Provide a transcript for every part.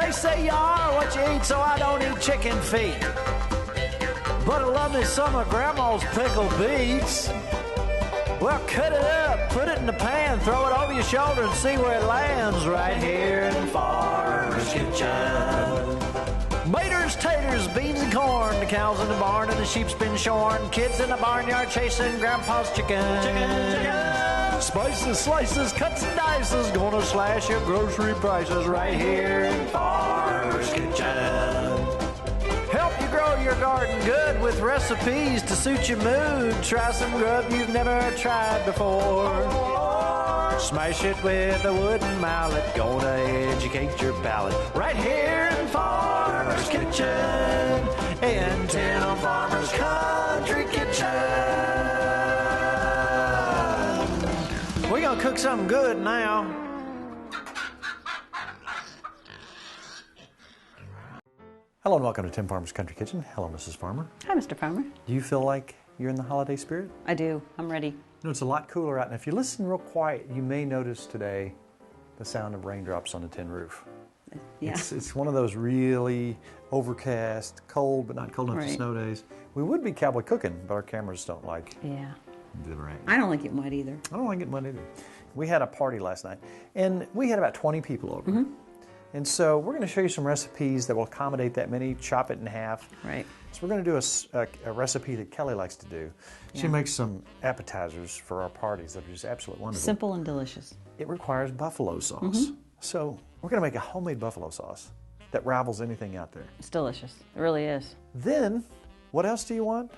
They say you are what you eat, so I don't eat chicken feet. But I love me some of Grandma's pickled beets. Well, cut it up, put it in the pan, throw it over your shoulder and see where it lands right here in Farmer's Kitchen. Maters, taters, beans and corn, the cows in the barn and the sheep's been shorn, kids in the barnyard chasing Grandpa's chicken. Spices, slices, cuts and dices, gonna slash your grocery prices right here in Farmer's Kitchen. Help you grow your garden good with recipes to suit your mood. Try some grub you've never tried before. Smash it with a wooden mallet. Gonna educate your palate. Right here in Farmer's Kitchen. In Tim Farmer's Country Kitchen. We're gonna cook something good now. Hello and welcome to Tim Farmer's Country Kitchen. Hello, Mrs. Farmer. Hi, Mr. Farmer. Do you feel like you're in the holiday spirit? I do. I'm ready. You know, it's a lot cooler out, and if you listen real quiet, you may notice today the sound of raindrops on the tin roof. Yeah. It's one of those really overcast, cold, but not cold enough to snow days. We would be cowboy cooking, but our cameras don't like the rain. I don't like it wet either. I don't like it wet either. We had a party last night, and we had about 20 people over. Mm-hmm. And so we're going to show you some recipes that will accommodate that many, chop it in half. Right. So we're going to do a recipe that Kelly likes to do. She makes some appetizers for our parties that are just absolutely wonderful. Simple and delicious. It requires buffalo sauce. So we're going to make a homemade buffalo sauce that rivals anything out there. It's delicious. It really is. Then, what else do you want?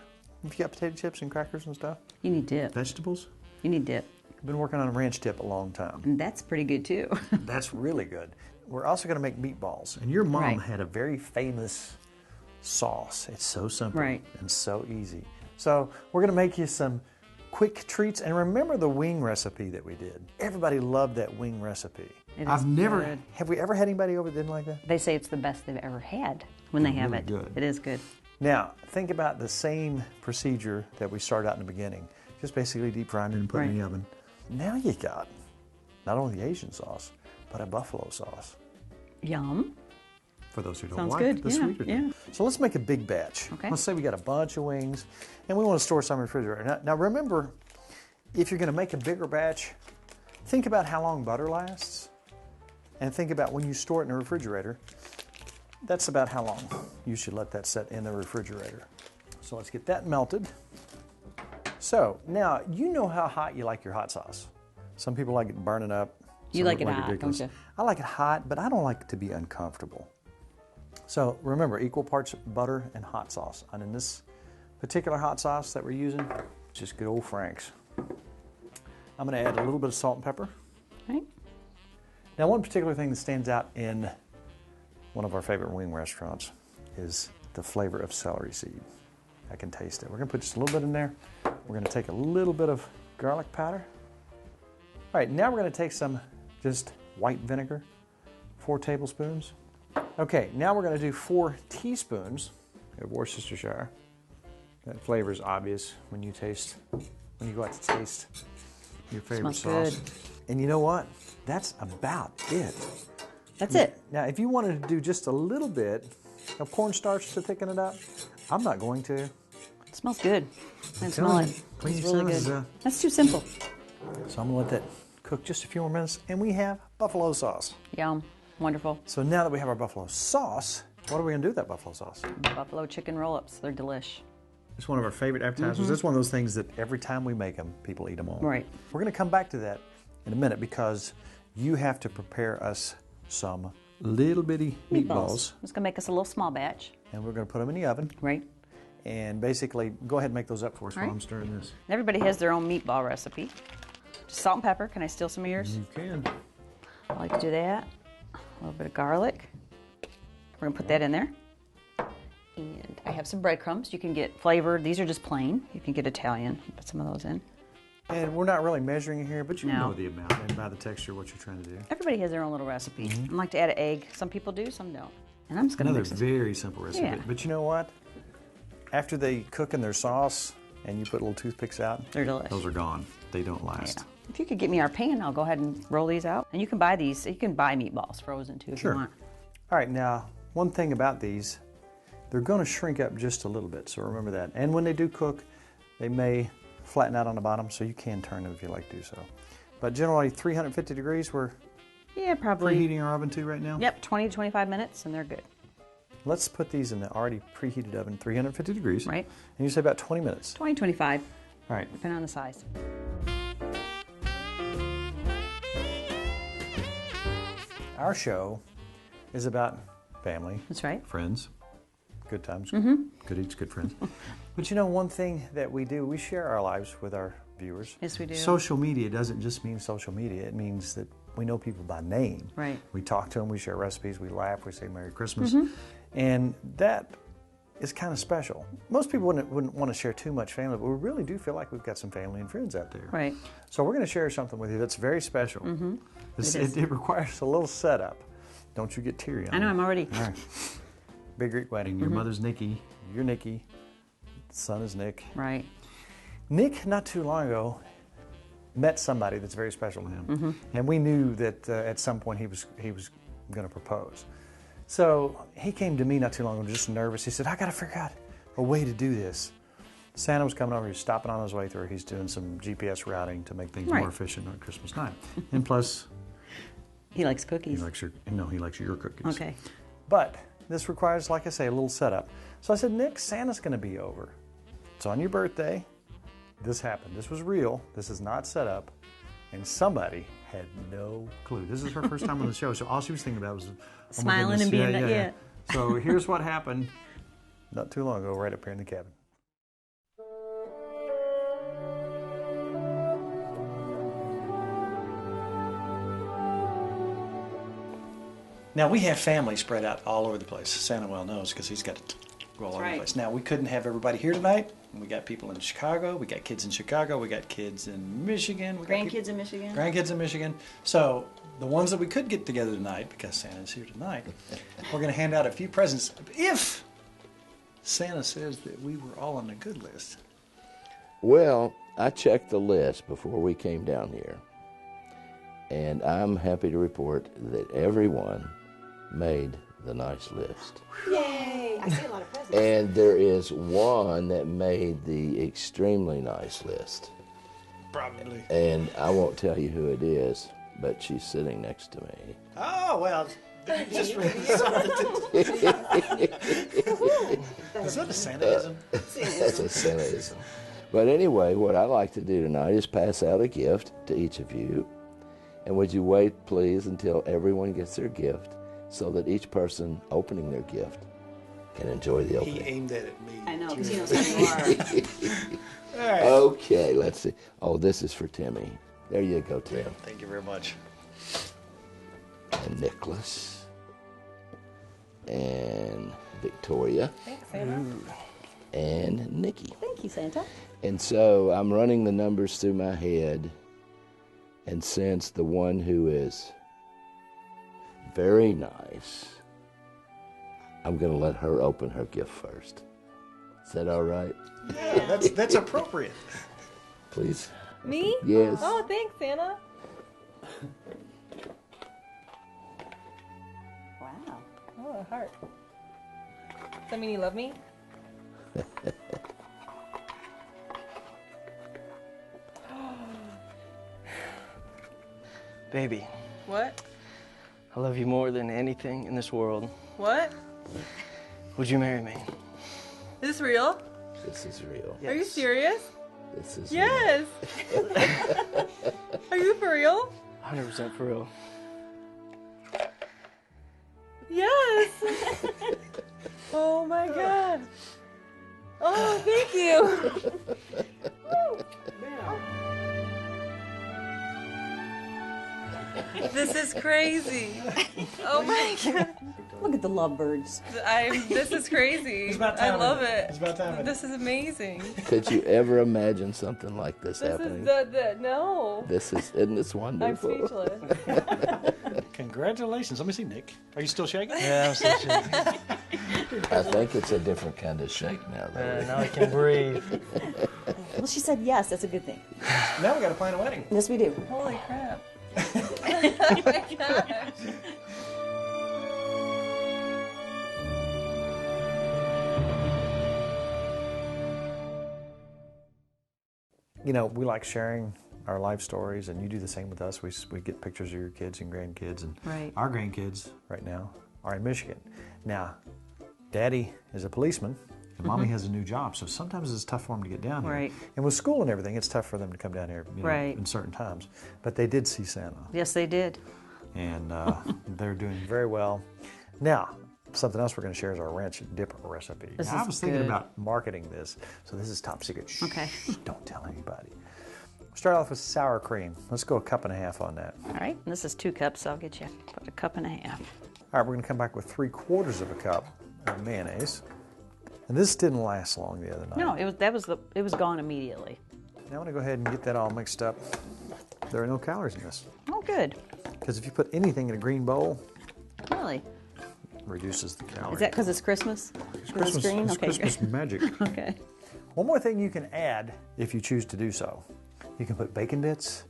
If you got potato chips and crackers and stuff? You need dip. Vegetables? You need dip. I've been working on a ranch dip a long time. And that's pretty good too. That's really good. We're also going to make meatballs. And your mom had a very famous sauce. It's so simple and so easy. So we're going to make you some quick treats. And remember the wing recipe that we did. Everybody loved that wing recipe. Have we ever had anybody over that didn't like that? They say it's the best they've ever had when they have it. Good. It is good. Now, think about the same procedure that we started out in the beginning. Just basically deep frying it and putting it in the oven. Now you got not only the Asian sauce, but a buffalo sauce. Yum. For those who don't Sounds like good. the sweeter thing. So let's make a big batch. Okay. Let's say we got a bunch of wings, and we want to store some in the refrigerator. Now remember, if you're going to make a bigger batch, think about how long butter lasts, and think about when you store it in the refrigerator, that's about how long you should let that set in the refrigerator. So let's get that melted. So now, you know how hot you like your hot sauce. Some people like it burning up. You like it hot, don't you? I like it hot, but I don't like it to be uncomfortable. So remember, equal parts butter and hot sauce. And in this particular hot sauce that we're using, just good old Frank's. I'm going to add a little bit of salt and pepper. Right. Now, one particular thing that stands out in one of our favorite wing restaurants is the flavor of celery seed. I can taste it. We're going to put just a little bit in there. We're going to take a little bit of garlic powder. All right, now we're going to take some just white vinegar, 4 tablespoons. Okay, now we're going to do 4 teaspoons of Worcestershire. That flavor is obvious when you go out to taste your favorite sauce. Good. And you know what? That's about it. That's it. Now, if you wanted to do just a little bit of cornstarch to thicken it up, I'm not going to. It smells good. I smell it. It's really good. That's too simple. So I'm going to let that cook just a few more minutes, and we have buffalo sauce. Yum. Wonderful. So now that we have our buffalo sauce, what are we going to do with that buffalo sauce? Buffalo chicken roll-ups. They're delish. It's one of our favorite appetizers. It's one of those things that every time we make them, people eat them all. Right. We're going to come back to that in a minute because you have to prepare us some little bitty meatballs. I'm just going to make us a little small batch. And we're going to put them in the oven. Right. And basically, go ahead and make those up for us while I'm stirring this. Everybody has their own meatball recipe. Just salt and pepper. Can I steal some of yours? You can. I like to do that. A little bit of garlic. We're going to put that in there. And I have some breadcrumbs. You can get flavored. These are just plain. You can get Italian. Put some of those in. And we're not really measuring it here, but you know the amount and by the texture what you're trying to do. Everybody has their own little recipe. I like to add an egg. Some people do, some don't. And I'm just going to mix Another very simple recipe. Yeah. But you know what? After they cook in their sauce and you put little toothpicks out, they're delicious. Those are gone. They don't last. Yeah. If you could get me our pan, I'll go ahead and roll these out. And you can buy these. You can buy meatballs frozen too if you want. All right, now, one thing about these, they're going to shrink up just a little bit, so remember that. And when they do cook, they may flatten out on the bottom, so you can turn them if you like to do so. But generally, 350 degrees, we're probably preheating our oven to right now. Yep, 20 to 25 minutes, and they're good. Let's put these in the already preheated oven, 350 degrees. Right. And you say about 20 minutes. 20, 25. All right. Depending on the size. Our show is about family. That's right. Friends. Good times. Good eats, good friends. But you know, one thing that we do, we share our lives with our viewers. Yes, we do. Social media doesn't just mean social media. It means that we know people by name. Right. We talk to them, we share recipes, we laugh, we say Merry Christmas. And that is kind of special. Most people wouldn't want to share too much family, but we really do feel like we've got some family and friends out there. Right. So we're going to share something with you that's very special. It requires a little setup. Don't you get teary on I know, me. I'm already. All right. Big Greek wedding. Your mother's Nicki. You're Nicki. Son is Nick. Right. Nick, not too long ago, met somebody that's very special to him, and we knew that at some point he was going to propose. So he came to me not too long ago, just nervous. He said, "I got to figure out a way to do this." Santa was coming over. He was stopping on his way through. He's doing some GPS routing to make things more efficient on Christmas night, and plus, He likes cookies. he likes your cookies. Okay. But this requires, like I say, a little setup. So I said, Nick, Santa's going to be over. It's on your birthday. This happened. This was real. This is not set up. And somebody had no clue. This is her first time on the show, so all she was thinking about was oh my Smiling goodness, and being yeah. So here's what happened not too long ago, right up here in the cabin. Now, we have family spread out all over the place. Santa well knows because he's got to go all over the place. Now, we couldn't have everybody here tonight. We got people in Chicago. We got kids in Chicago. We got kids in Michigan. Grandkids in Michigan. Grandkids in Michigan. So the ones that we could get together tonight, because Santa's here tonight, we're going to hand out a few presents if Santa says that we were all on the good list. Well, I checked the list before we came down here, and I'm happy to report that everyone made the nice list. Yay! I see a lot of presents. And there is one that made the extremely nice list. Probably. And I won't tell you who it is, but she's sitting next to me. Oh, well, just is that a Santaism? That's a Santaism. But anyway, what I like to do tonight is pass out a gift to each of you. And would you wait, please, until everyone gets their gift so that each person opening their gift can enjoy the opening. He aimed that at me. I know, because he knows who you are. All right. Okay, let's see. Oh, this is for Timmy. There you go, Tim. Thank you very much. And Nicholas. And Victoria. Thanks, Santa. And Nicki. Thank you, Santa. And so I'm running the numbers through my head, and since the one who is very nice, I'm going to let her open her gift first. Is that all right? Yeah, that's appropriate. Please? Me? Yes. Oh, thanks, Santa. Wow. Oh, a heart. Does that mean you love me? Baby, What? I love you more than anything in this world. What? Would you marry me? Is this real? This is real. Are you serious? This is Yes. Are you for real? 100% for real. Yes. Oh my God. Oh, thank you. This is crazy. Oh my God. Look at the lovebirds. This is crazy. It's about time, I love isn't it? it. It's about time, isn't it? This is amazing. Could you ever imagine something like this This happening? is no. Isn't this I'm wonderful? speechless. Congratulations. Let me see, Nick. Are you still shaking? Yeah, I'm so shaking. I think it's a different kind of shake now, though. Now I can breathe. Well, she said yes. That's a good thing. Now we got to plan a wedding. Yes, we do. Holy crap. Oh my gosh. you know, we like sharing our life stories, and you do the same with us. We get pictures of your kids and grandkids, and Right. our grandkids right now are in Michigan. Now, Daddy is a policeman, and Mommy has a new job, so sometimes it's tough for them to get down here. Right. And with school and everything, it's tough for them to come down here, you know, Right. in certain times. But they did see Santa, Yes, they did. and they're doing very well. Now, something else we're going to share is our ranch dip recipe. This Now, I is was thinking good. about marketing this, so this is top secret. Shh, Okay. don't tell anybody. Start off with sour cream. Let's go 1.5 cups on that. All right, and this is 2 cups, so I'll get you about 1.5 cups. All right, we're going to come back with 3/4 cup of mayonnaise. And this didn't last long the other night. No, it was gone immediately. Now I'm going to go ahead and get that all mixed up. There are no calories in this. Oh, good. Because if you put anything in a green bowl, Really? it reduces the calories. Is that because it's Christmas? It's Christmas, green? it's Okay, Christmas magic. great. Okay. One more thing you can add if you choose to do so. You can put bacon bits,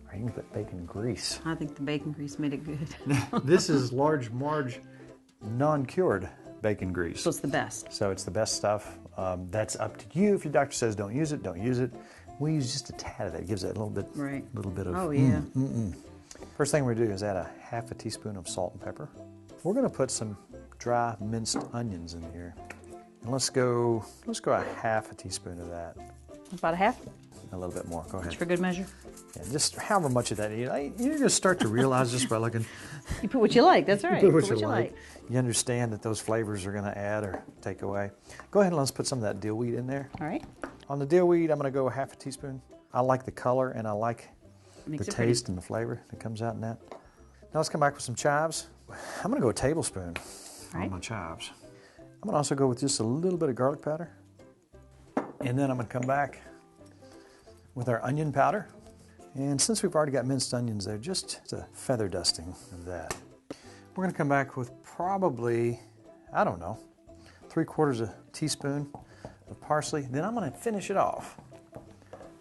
or you can put bacon grease. I think the bacon grease made it good. This is large Marge non-cured bacon grease. So it's the best. So it's the best stuff. That's up to you. If your doctor says don't use it, don't use it. We use just a tad of that. It gives it a little bit, Right. little bit of. Oh, yeah. First thing we're gonna do is add a 1/2 teaspoon of salt and pepper. We're gonna put some dry minced onions in here, and let's go a 1/2 teaspoon of that. About a half? A little bit more. Go ahead. For good measure. Yeah, just however much of that you need. You're gonna start to realize just by looking. You put what you like, that's right. Put what you like. You understand that those flavors are gonna add or take away. Go ahead and let's put some of that dill wheat in there. All right. On the dill wheat, I'm going to go 1/2 teaspoon. I like the color and I like Makes the it pretty. taste and the flavor that comes out in that. Now let's come back with some chives. I'm going to go a tablespoon on Right. my chives. I'm going to also go with just a little bit of garlic powder. And then I'm going to come back with our onion powder. And since we've already got minced onions there, just a feather dusting of that. We're going to come back with probably, I don't know, 3/4 teaspoon of parsley. Then I'm going to finish it off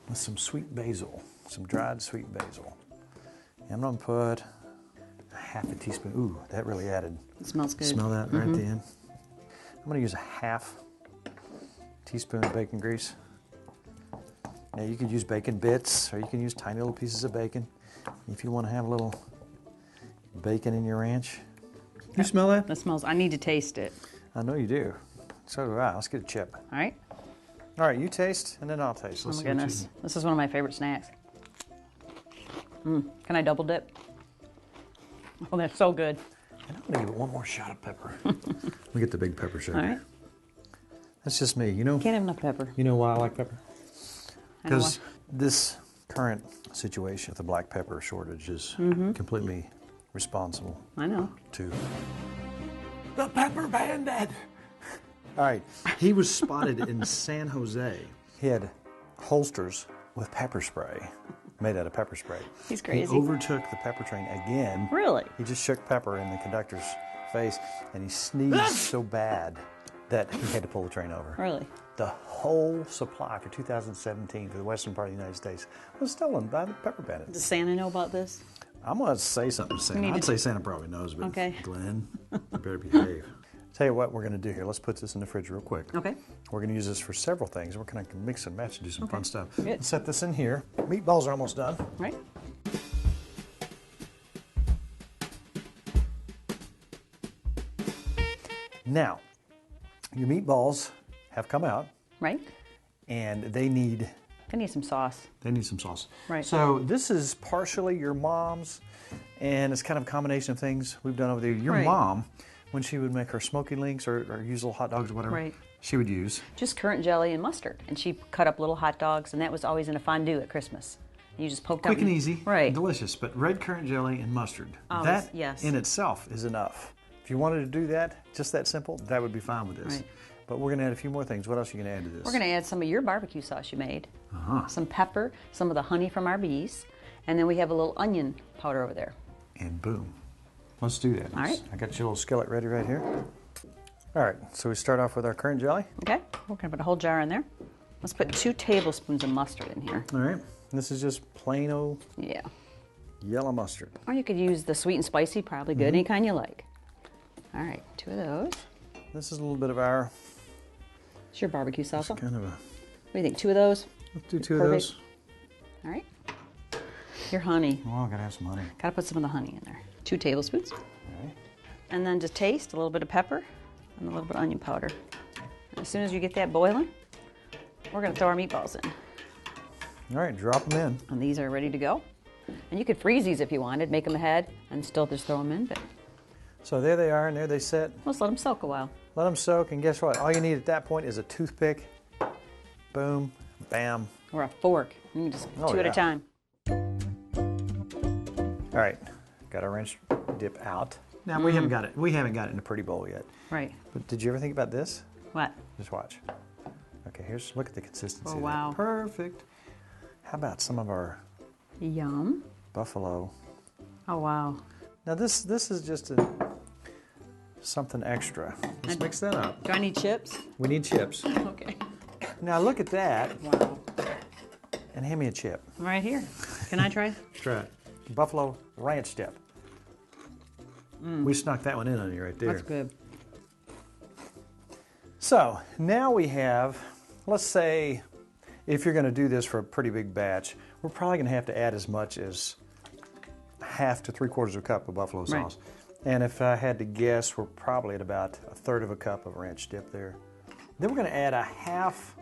with some sweet basil, some dried sweet basil. And I'm going to put a 1/2 teaspoon. Ooh, that really added. It smells good. Smell that right at the end. I'm going to use a 1/2 teaspoon of bacon grease. Now you could use bacon bits, or you can use tiny little pieces of bacon. If you want to have a little bacon in your ranch. You smell that? That smells, I need to taste it. I know you do. So do I. Let's get a chip. All right. All right, you taste, and then I'll taste. Oh Let's my see what you goodness. This is one of my favorite snacks. Can I double dip? Oh, that's so good. And I'm going to give it one more shot of pepper. Let me get the big pepper sugar. All right. That's just me. You know, Can't have enough pepper. you know why I like pepper? I know Because this current situation with the black pepper shortage is completely responsible I know. to the Pepper Bandit. All right, he was spotted in San Jose. He had holsters with pepper spray, made out of pepper spray. He's crazy. He overtook the pepper train again. Really? He just shook pepper in the conductor's face, and he sneezed so bad that he had to pull the train over. Really? The whole supply for 2017 for the western part of the United States was stolen by the pepper Does bandits. Santa know about this? I'm going to say something to Santa. need I'd to- say Santa probably knows, but Okay. Glenn, you better behave. Tell you what we're going to do here. Let's put this in the fridge real quick. Okay. We're going to use this for several things. We're going to mix and match and do some fun stuff. Good. Let's set this in here. Meatballs are almost done. All right. Now, your meatballs have come out, Right? and they need I need some sauce. some sauce. Right. So this is partially your mom's, and it's kind of a combination of things we've done over there. Your Right. mom, when she would make her smoky links or use little hot dogs or whatever, Right. she would use. Just currant jelly and mustard. And she cut up little hot dogs, and that was always in a fondue at Christmas. You just poked Quick out. and easy, Right. delicious, but red currant jelly and mustard. Oh, that yes. in itself is enough. If you wanted to do that, just that simple, that would be fine with this. Right. But we're going to add a few more things. What else are you going to add to this? We're going to add some of your barbecue sauce you made, Uh-huh. some pepper, some of the honey from our bees, and then we have a little onion powder over there. And boom. Let's do that. All right. I got your little skillet ready right here. All right, so we start off with our currant jelly. Okay? We're going to put a whole jar in there. Let's put 2 tablespoons of mustard in here. All right. This is just plain old Yeah. yellow mustard. Or you could use the sweet and spicy, probably good, any kind you like. All right, 2 of those. This is a little bit of our It's your barbecue salsa. What kind of a. do you think, 2 of those? Let's do 2 of Perfect. those. All right. Your honey. Oh, I gotta have some honey. Gotta put some of the honey in there. 2 tablespoons. All right. And then to taste, a little bit of pepper and a little bit of onion powder. And as soon as you get that boiling, we're gonna throw our meatballs in. All right, drop them in. And these are ready to go. And you could freeze these if you wanted, make them ahead, and still just throw them in. But So there they are, and there they sit. let's let them soak a while. Let them soak, and guess what? All you need at that point is a toothpick. Boom, bam. Or a fork. You can just Oh, 2 at a yeah. time. All right, got our ranch dip out. Now we haven't got it. We haven't got it in a pretty bowl yet. Right. But did you ever think about this? What? Just watch. Okay, look at the consistency. Oh, there. wow. Perfect. How about some of our Yum. buffalo? Oh, wow. Now this is just something extra. Let's mix that up. Do I need chips? We need chips. Okay. Now look at that, Wow. and hand me a chip. Right here. Can I try? Try it. Buffalo ranch dip. We snuck that one in on you right there. That's good. So now we have, let's say, if you're going to do this for a pretty big batch, we're probably going to have to add as much as half to 3/4 of a cup of buffalo Right. sauce. And if I had to guess, we're probably at about 1/3 of a cup of ranch dip there. Then we're going to add a half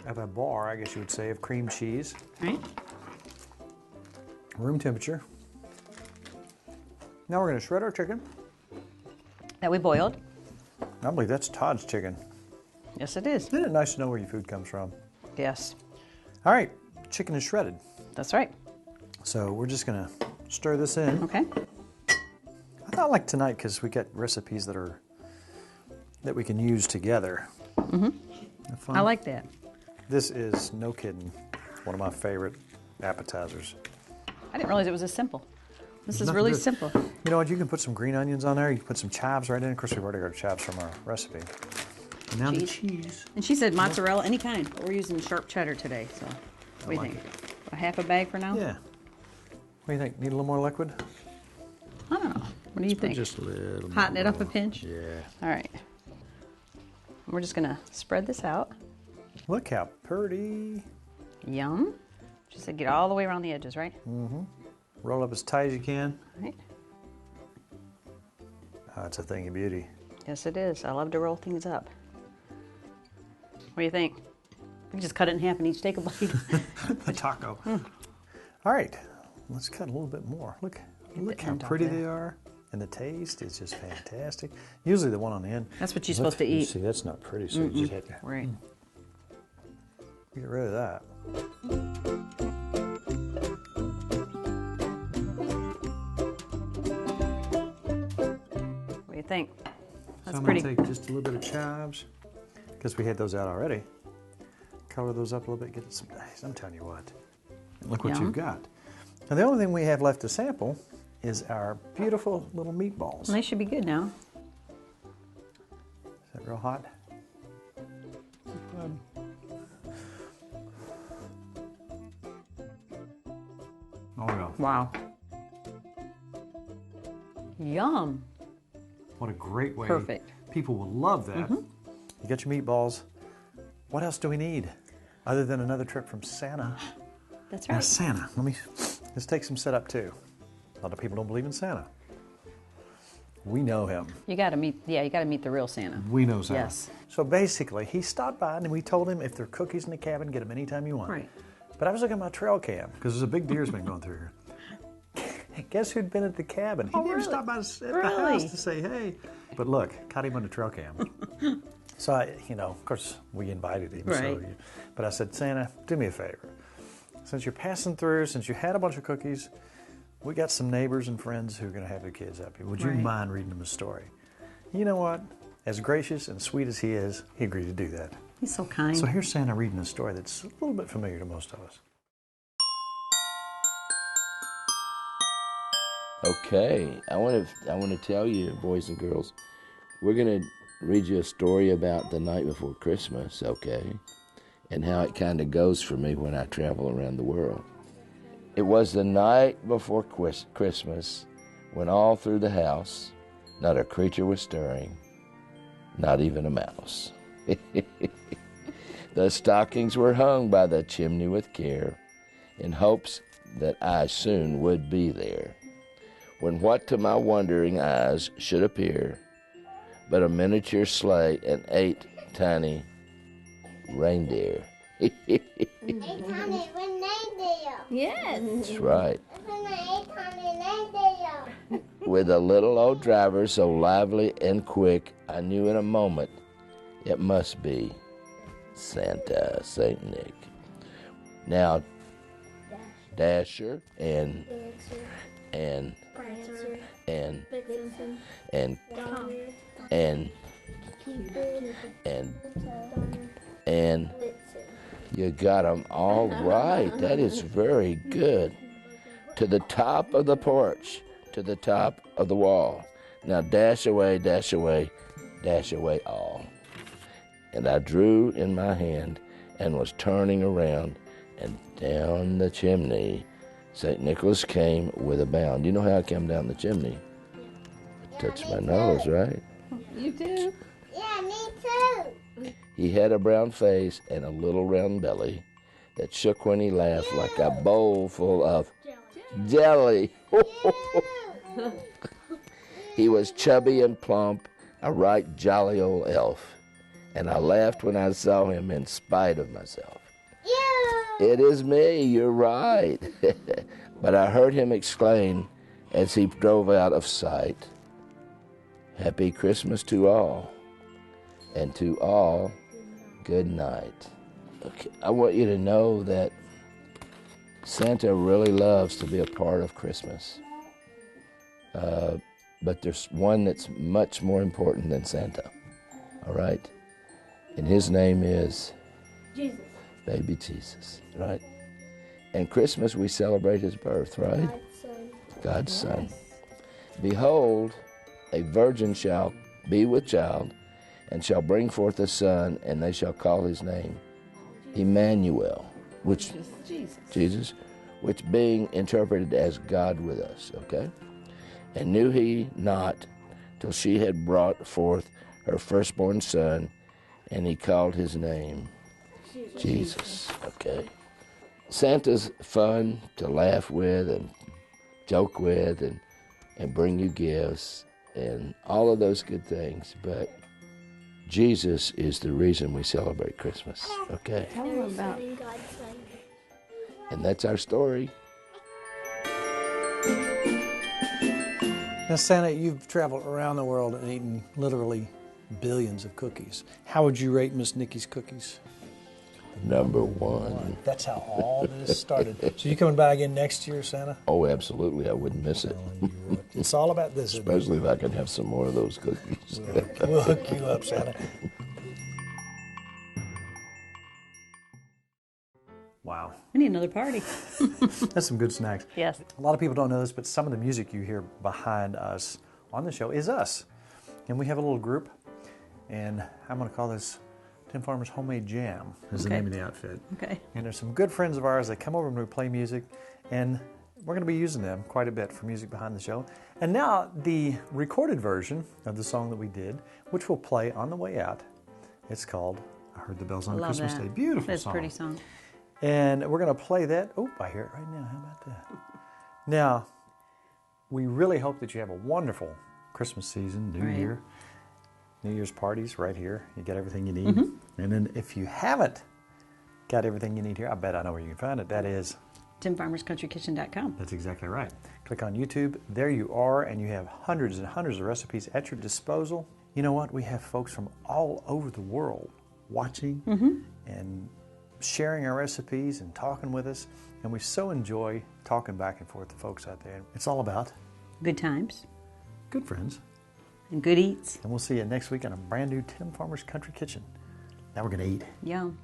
of a bar, I guess you would say, of cream cheese, Right? room temperature. Now we're going to shred our chicken. That we boiled. I believe that's Todd's chicken. Yes, it is. Isn't it nice to know where your food comes from? Yes. All right, chicken is shredded. That's right. So we're just going to stir this in. Okay. I thought like tonight, because we got recipes that we can use together. I like that. This is, no kidding, one of my favorite appetizers. I didn't realize it was this simple. This is Nothing really to it. simple. You know what? You can put some green onions on there. You can put some chives right in. Of course, we've already got chives from our recipe. And now the cheese. And she said mozzarella, any kind. But we're using sharp cheddar today, so what do you like think? A half a bag for now? Yeah. What do you think? Need a little more liquid? I don't know. What do you think? Just a little. Hotting it up a more. pinch? Yeah. All right. We're just going to spread this out. Look how pretty. Yum. She said get all the way around the edges, right? Roll up as tight as you can. Right. Oh, it's a thing of beauty. Yes, it is. I love to roll things up. What do you think? We can just cut it in half and each take a bite. A taco. All right, let's cut a little bit more. Look how end off pretty there. they are. And the taste is just fantastic. Usually the one on the end. That's what you're supposed to eat. See, that's not pretty, so you just have to Right. get rid of that. What do you think? That's So I'm pretty. going to take just a little bit of chives, because we had those out already. Color those up a little bit, get some, I'm telling you what, look what Yum. you've got. Now the only thing we have left to sample is our beautiful little meatballs. Well, they should be good now. Is that real hot? Oh yeah. Wow. Yum. What a great way. Perfect. People will love that. You got your meatballs. What else do we need other than another trip from Santa? That's Now right. Santa, let's take some setup too. A lot of people don't believe in Santa. We know him. You got to meet. Yeah, you got to meet the real Santa. We know Santa. Yes. So basically, he stopped by and we told him if there are cookies in the cabin, get them anytime you want. Right. But I was looking at my trail cam because there's a big deer's been going through here. Guess who'd been at the cabin? He Oh, didn't really? stop by at the Really? house to say hey. But look, caught him on the trail cam. So of course, we invited him. Right. But I said, Santa, do me a favor. Since you're passing through, since you had a bunch of cookies, we got some neighbors and friends who are going to have their kids up here. Would you Right. mind reading them a story? You know what? As gracious and sweet as he is, he agreed to do that. He's so kind. So here's Santa reading a story that's a little bit familiar to most of us. Okay, I want to tell you, boys and girls, we're going to read you a story about the night before Christmas, okay, and how it kind of goes for me when I travel around the world. It was the night before Christmas when all through the house, not a creature was stirring, not even a mouse. The stockings were hung by the chimney with care, in hopes that I soon would be there, when what to my wondering eyes should appear but a miniature sleigh and 8 tiny reindeer. Eight tiny reindeer. Yes. That's right. Eight tiny reindeer. With a little old driver so lively and quick, I knew in a moment it must be Santa, Saint Nick. Now, Dasher and and Prancer. and Vixen. and Donner. and Cupid. and Donner. and Blitzen. you got them all right. That is very good. To the top of the porch, to the top of the wall. Now dash away, dash away, dash away all. And I drew in my hand and was turning around, and down the chimney St. Nicholas came with a bound. You know how I came down the chimney? I touched my nose, right? You do. Yeah, me too. He had a brown face and a little round belly that shook when he laughed like a bowl full of jelly. He was chubby and plump, a right jolly old elf, and I laughed when I saw him in spite of myself. You. It is me, you're right. But I heard him exclaim as he drove out of sight, Happy Christmas to all, and to all, good night. Okay, I want you to know that Santa really loves to be a part of Christmas. But there's one that's much more important than Santa, all right? And his name is Jesus. Baby Jesus, right? And Christmas, we celebrate his birth, right? God's son. God's Son. Behold, a virgin shall be with child, and shall bring forth a son, and they shall call his name Emmanuel, which Jesus, which being interpreted as God with us, okay? And knew he not till she had brought forth her firstborn son, and he called his name Jesus, okay? Santa's fun to laugh with and joke with and bring you gifts and all of those good things, but Jesus is the reason we celebrate Christmas, okay? Tell them about. God's son. And that's our story. Now, Santa, you've traveled around the world and eaten literally billions of cookies. How would you rate Miss Nicki's cookies? Number one. That's how all this started. So you coming back again next year, Santa? Oh, absolutely. I wouldn't miss it. It's all about this. isn't it? Especially if I could have some more of those cookies. We'll hook you up, Santa. Wow. We need another party. That's some good snacks. Yes. A lot of people don't know this, but some of the music you hear behind us on the show is us. And we have a little group, and I'm going to call this Tim Farmer's Homemade Jam is the Okay. name of the outfit. Okay. And there's some good friends of ours that come over and we play music, and we're going to be using them quite a bit for music behind the show. And now the recorded version of the song that we did, which we'll play on the way out. It's called I Heard the Bells on Love Christmas that. Day. Beautiful That's a song. pretty song. And we're going to play that. Oh, I hear it right now. How about that? Now, we really hope that you have a wonderful Christmas season, New Right. Year, New Year's parties right here. You get everything you need. And then if you haven't got everything you need here, I bet I know where you can find it. That is, TimFarmersCountryKitchen.com. that's exactly right. Click on YouTube. There you are, and you have hundreds and hundreds of recipes at your disposal. You know what? We have folks from all over the world watching and sharing our recipes and talking with us. And we so enjoy talking back and forth to folks out there. It's all about Good times good friends. and good eats. And we'll see you next week on a brand new Tim Farmer's Country Kitchen. Now we're going to eat. Yum.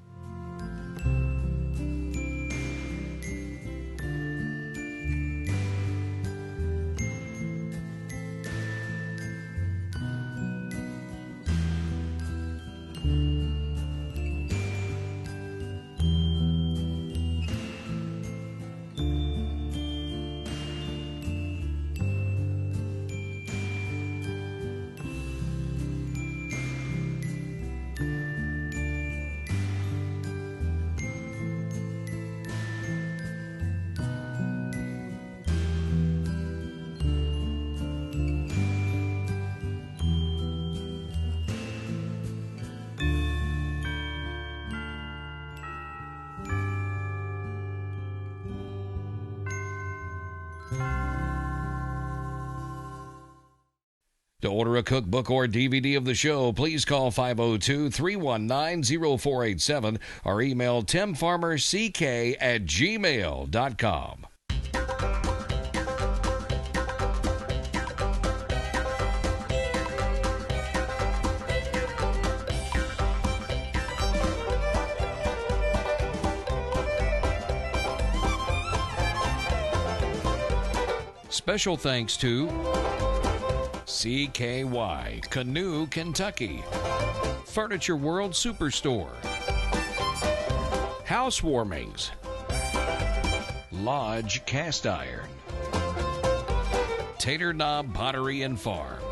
To order a cookbook or DVD of the show, please call 502-319-0487 or email timfarmerck@gmail.com. Special thanks to CKY, Canoe, Kentucky, Furniture World Superstore, Housewarmings, Lodge Cast Iron, Tater Knob Pottery and Farm,